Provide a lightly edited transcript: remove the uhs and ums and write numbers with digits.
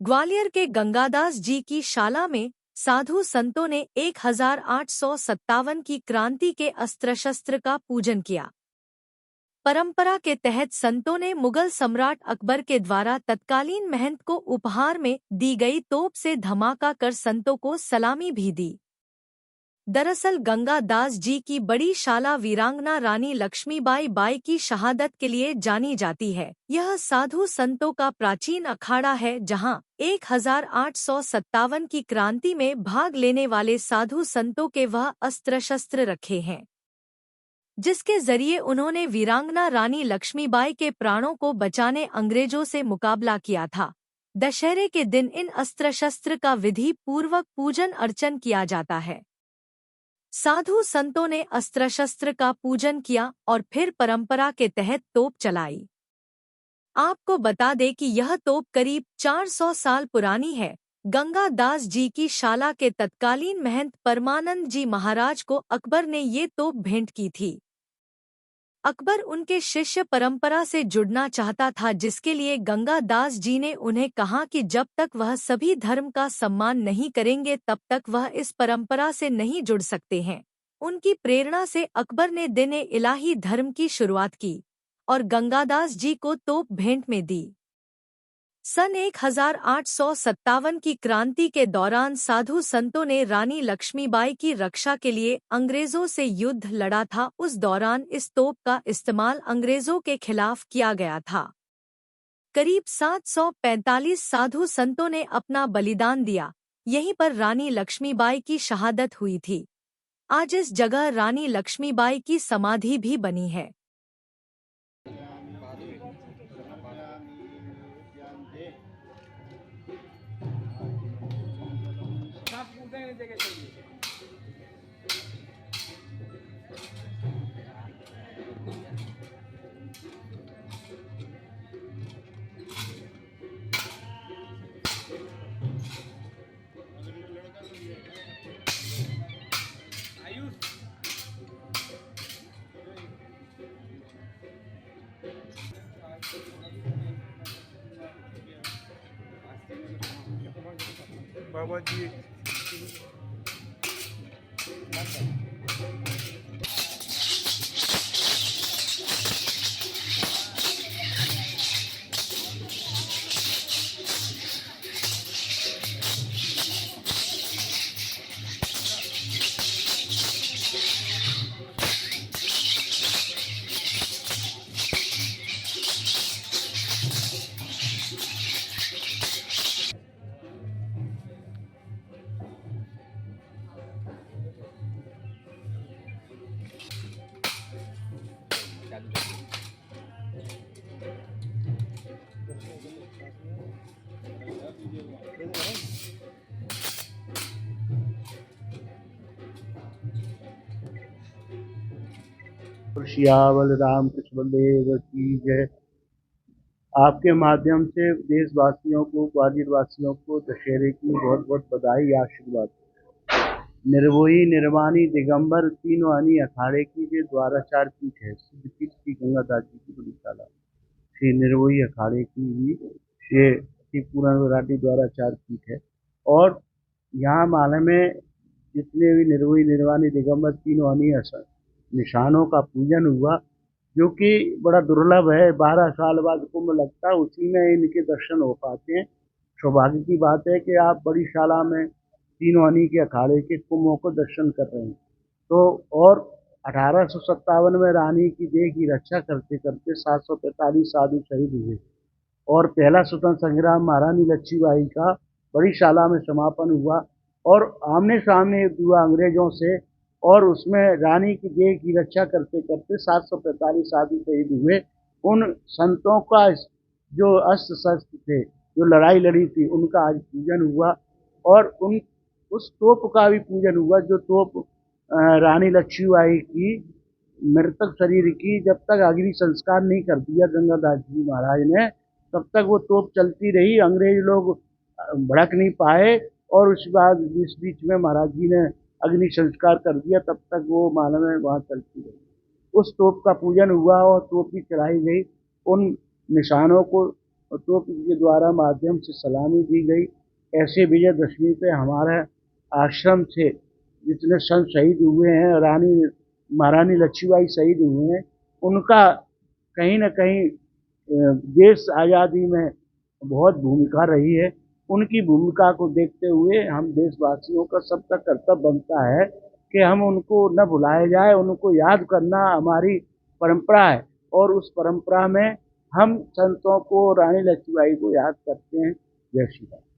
ग्वालियर के गंगादास जी की शाला में साधु संतों ने 1857 की क्रांति के अस्त्र शस्त्र का पूजन किया। परंपरा के तहत संतों ने मुगल सम्राट अकबर के द्वारा तत्कालीन महंत को उपहार में दी गई तोप से धमाका कर संतों को सलामी भी दी। दरअसल गंगादास जी की बड़ी शाला वीरांगना रानी लक्ष्मीबाई बाई की शहादत के लिए जानी जाती है। यह साधु संतों का प्राचीन अखाड़ा है जहां 1857 की क्रांति में भाग लेने वाले साधु संतों के वह अस्त्र शस्त्र रखे हैं जिसके जरिए उन्होंने वीरांगना रानी लक्ष्मीबाई के प्राणों को बचाने अंग्रेजों से मुकाबला किया था। दशहरे के दिन इन अस्त्र शस्त्र का विधि पूर्वक पूजन अर्चन किया जाता है। साधु संतों ने अस्त्र शस्त्र का पूजन किया और फिर परंपरा के तहत तोप चलाई। आपको बता दें कि यह तोप करीब 400 साल पुरानी है। गंगादास जी की शाला के तत्कालीन महंत परमानंद जी महाराज को अकबर ने ये तोप भेंट की थी। अकबर उनके शिष्य परंपरा से जुड़ना चाहता था, जिसके लिए गंगादास जी ने उन्हें कहा कि जब तक वह सभी धर्म का सम्मान नहीं करेंगे तब तक वह इस परंपरा से नहीं जुड़ सकते हैं। उनकी प्रेरणा से अकबर ने दिन इलाही धर्म की शुरुआत की और गंगादास जी को तोप भेंट में दी। सन 1857 की क्रांति के दौरान साधु संतों ने रानी लक्ष्मीबाई की रक्षा के लिए अंग्रेजों से युद्ध लड़ा था। उस दौरान इस तोप का इस्तेमाल अंग्रेजों के खिलाफ किया गया था। करीब 745 साधु संतों ने अपना बलिदान दिया। यहीं पर रानी लक्ष्मीबाई की शहादत हुई थी। आज इस जगह रानी लक्ष्मीबाई की समाधि भी बनी है। बाबा जी सियावर रामकृष्ण बलदेव की जय। आपके माध्यम से देशवासियों को, ग्वालियर वासियों को दशहरे की बहुत बहुत बधाई, आशीर्वाद। निर्मोही निर्वाणी दिगंबर तीनों अनी अखाड़े की जो द्वाराचार पीठ है, सिद्धपीठ श्री गंगादास जी की बड़ी शाला, श्री निर्मोही अखाड़े की भी श्री पूर्ण विराटी द्वाराचार पीठ है। और यहाँ माले में जितने भी निर्मोही निर्वाणी दिगंबर तीनों अनी निशानों का पूजन हुआ, जो कि बड़ा दुर्लभ है। 12 साल बाद कुंभ लगता है, उसी में इनके दर्शन हो पाते हैं। सौभाग्य की बात है कि आप बड़ी शाला में तीनों अनी के अखाड़े के कुंभों को दर्शन कर रहे हैं। तो और 1857 में रानी की देह की रक्षा करते करते 745 साधु शहीद हुए और पहला स्वतंत्र संग्राम महारानी लक्ष्मीबाई का बड़ी शाला में समापन हुआ और आमने सामने युद्ध हुआ अंग्रेजों से, और उसमें रानी की देह की रक्षा करते करते 745 साधु शहीद हुए। उन संतों का जो अस्त्र शस्त्र थे, जो लड़ाई लड़ी थी, उनका आज पूजन हुआ और उस तोप का भी पूजन हुआ, जो तोप रानी लक्ष्मीबाई की मृतक शरीर की जब तक अग्नि संस्कार नहीं कर दिया गंगादास जी महाराज ने, तब तक वो तोप चलती रही। अंग्रेज लोग भड़क नहीं पाए और उसके बाद इस बीच में महाराज जी ने अग्नि संस्कार कर दिया, तब तक वो मालूम है वहाँ चलती रही। उस तोप का पूजन हुआ और तोप भी चढ़ाई गई। उन निशानों को और तोप के द्वारा माध्यम से सलामी दी गई। ऐसे विजयदशमी पे हमारे आश्रम से जितने संत शहीद हुए हैं, महारानी लक्ष्मीबाई शहीद हुए हैं, उनका कहीं न कहीं देश आज़ादी में बहुत भूमिका रही है। उनकी भूमिका को देखते हुए हम देशवासियों का सबका कर्तव्य बनता है कि हम उनको न भुलाया जाए, उनको याद करना हमारी परंपरा है। और उस परंपरा में हम संतों को, रानी लक्ष्मीबाई को याद करते हैं। जय श्री राम।